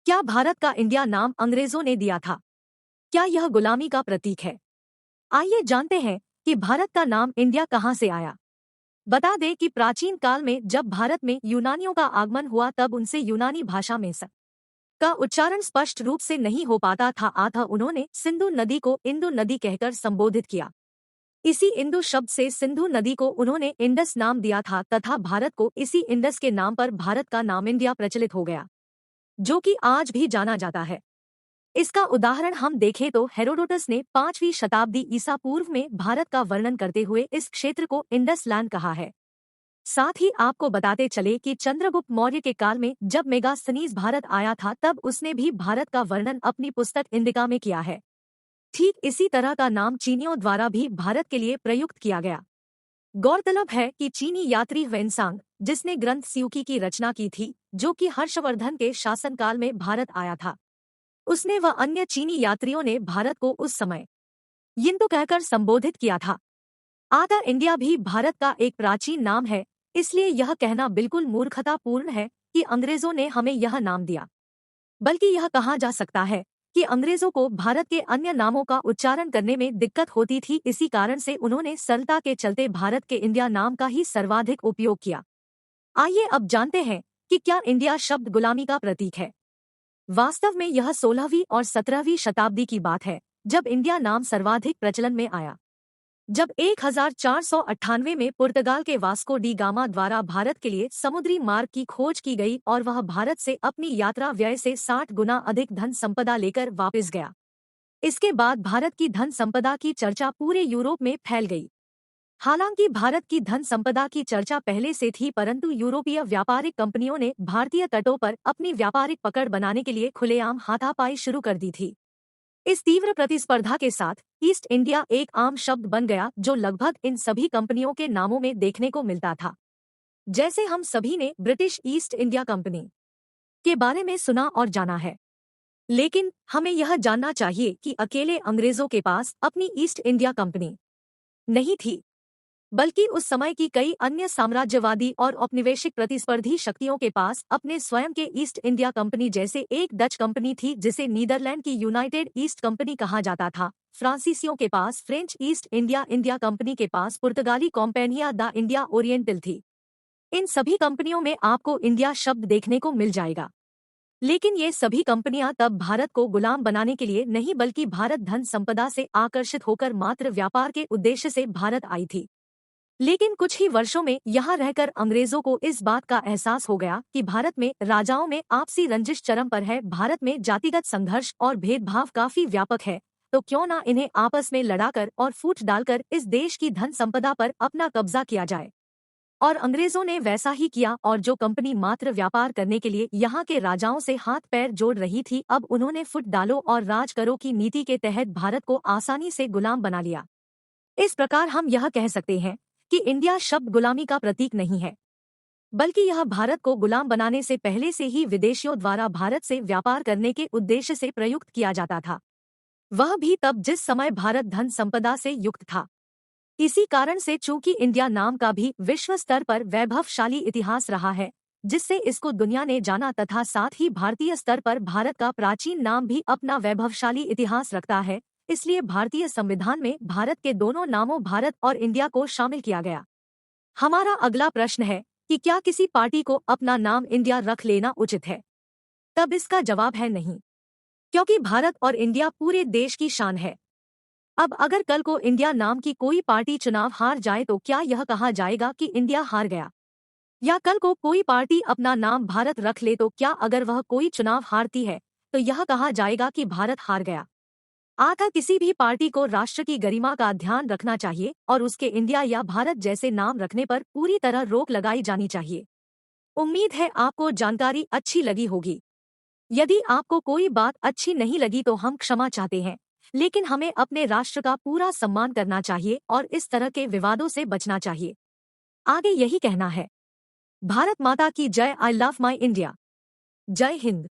क्या भारत का इंडिया नाम अंग्रेजों ने दिया था? क्या यह गुलामी का प्रतीक है? आइए जानते हैं कि भारत का नाम इंडिया कहां से आया। बता दें कि प्राचीन काल में जब भारत में यूनानियों का आगमन हुआ तब उनसे यूनानी भाषा में स का उच्चारण स्पष्ट रूप से नहीं हो पाता था, अतः उन्होंने सिंधु नदी को इंदु नदी कहकर संबोधित किया। इसी इंदु शब्द से सिंधु नदी को उन्होंने इंडस नाम दिया था तथा भारत को इसी इंडस के नाम पर भारत का नाम इंडिया प्रचलित हो गया, जो कि आज भी जाना जाता है। इसका उदाहरण हम देखें तो हेरोडोटस ने 5वीं शताब्दी ईसा पूर्व में भारत का वर्णन करते हुए इस क्षेत्र को इंडस लैंड कहा है। साथ ही आपको बताते चले कि चंद्रगुप्त मौर्य के काल में जब मेगास्थनीज भारत आया था तब उसने भी भारत का वर्णन अपनी पुस्तक इंडिका में किया है। ठीक इसी तरह का नाम चीनियों द्वारा भी भारत के लिए प्रयुक्त किया गया। गौरतलब है कि चीनी यात्री ह्वेनसांग, जिसने ग्रंथ स्यूकी की रचना की थी, जो कि हर्षवर्धन के शासनकाल में भारत आया था, उसने व अन्य चीनी यात्रियों ने भारत को उस समय यिंतु कहकर संबोधित किया था। अतः इंडिया भी भारत का एक प्राचीन नाम है, इसलिए यह कहना बिल्कुल मूर्खतापूर्ण है कि अंग्रेजों ने हमें यह नाम दिया। बल्कि यह कहा जा सकता है कि अंग्रेजों को भारत के अन्य नामों का उच्चारण करने में दिक्कत होती थी, इसी कारण से उन्होंने सरलता के चलते भारत के इंडिया नाम का ही सर्वाधिक उपयोग किया। आइए अब जानते हैं कि क्या इंडिया शब्द गुलामी का प्रतीक है। वास्तव में यह 16वीं और 17वीं शताब्दी की बात है, जब इंडिया नाम सर्वाधिक प्रचलन में आया। जब 1498 में पुर्तगाल के वास्को डी गामा द्वारा भारत के लिए समुद्री मार्ग की खोज की गई और वह भारत से अपनी यात्रा व्यय से 60 गुना अधिक धन संपदा लेकर वापस गया। इसके बाद भारत की धन संपदा की चर्चा पूरे यूरोप में फैल गई। हालांकि भारत की धन संपदा की चर्चा पहले से थी, परंतु यूरोपीय व्यापारिक कंपनियों ने भारतीय तटों पर अपनी व्यापारिक पकड़ बनाने के लिए खुलेआम हाथापाई शुरू कर दी थी। इस तीव्र प्रतिस्पर्धा के साथ ईस्ट इंडिया एक आम शब्द बन गया, जो लगभग इन सभी कंपनियों के नामों में देखने को मिलता था। जैसे हम सभी ने ब्रिटिश ईस्ट इंडिया कंपनी के बारे में सुना और जाना है, लेकिन हमें यह जानना चाहिए कि अकेले अंग्रेजों के पास अपनी ईस्ट इंडिया कंपनी नहीं थी, बल्कि उस समय की कई अन्य साम्राज्यवादी और औपनिवेशिक प्रतिस्पर्धी शक्तियों के पास अपने स्वयं के ईस्ट इंडिया कंपनी जैसे एक डच कंपनी थी, जिसे नीदरलैंड की यूनाइटेड ईस्ट कंपनी कहा जाता था। फ्रांसीसियों के पास French East India India company के पास पुर्तगाली कॉम्पेनिया द इंडिया ओरिएंटल थी। इन सभी कंपनियों में आपको इंडिया शब्द देखने को मिल जाएगा। लेकिन ये सभी कंपनियां तब भारत को गुलाम बनाने के लिए नहीं, बल्कि भारत धन संपदा से आकर्षित होकर मात्र व्यापार के उद्देश्य से भारत आई थी। लेकिन कुछ ही वर्षों में यहाँ रहकर अंग्रेजों को इस बात का एहसास हो गया कि भारत में राजाओं में आपसी रंजिश चरम पर है, भारत में जातिगत संघर्ष और भेदभाव काफी व्यापक है, तो क्यों ना इन्हें आपस में लड़ाकर और फूट डालकर इस देश की धन संपदा पर अपना कब्जा किया जाए। और अंग्रेजों ने वैसा ही किया, और जो कंपनी मात्र व्यापार करने के लिए यहाँ के राजाओं से हाथ पैर जोड़ रही थी, अब उन्होंने फुट डालो और राज करो की नीति के तहत भारत को आसानी से गुलाम बना लिया। इस प्रकार हम यह कह सकते हैं कि इंडिया शब्द गुलामी का प्रतीक नहीं है, बल्कि यह भारत को गुलाम बनाने से पहले से ही विदेशियों द्वारा भारत से व्यापार करने के उद्देश्य से प्रयुक्त किया जाता था, वह भी तब जिस समय भारत धन संपदा से युक्त था। इसी कारण से चूंकि इंडिया नाम का भी विश्व स्तर पर वैभवशाली इतिहास रहा है, जिससे इसको दुनिया ने जाना, तथा साथ ही भारतीय स्तर पर भारत का प्राचीन नाम भी अपना वैभवशाली इतिहास रखता है, इसलिए भारतीय संविधान में भारत के दोनों नामों भारत और इंडिया को शामिल किया गया। हमारा अगला प्रश्न है कि क्या किसी पार्टी को अपना नाम इंडिया रख लेना उचित है? तब इसका जवाब है नहीं, क्योंकि भारत और इंडिया पूरे देश की शान है। अब अगर कल को इंडिया नाम की कोई पार्टी चुनाव हार जाए तो क्या यह कहा जाएगा कि इंडिया हार गया? या कल को कोई पार्टी अपना नाम भारत रख ले तो क्या अगर वह कोई चुनाव हारती है तो यह कहा जाएगा कि भारत हार गया? अतः किसी भी पार्टी को राष्ट्र की गरिमा का ध्यान रखना चाहिए और उसके इंडिया या भारत जैसे नाम रखने पर पूरी तरह रोक लगाई जानी चाहिए। उम्मीद है आपको जानकारी अच्छी लगी होगी। यदि आपको कोई बात अच्छी नहीं लगी तो हम क्षमा चाहते हैं, लेकिन हमें अपने राष्ट्र का पूरा सम्मान करना चाहिए और इस तरह के विवादों से बचना चाहिए। आगे यही कहना है। भारत माता की जय। I love my India. जय हिंद।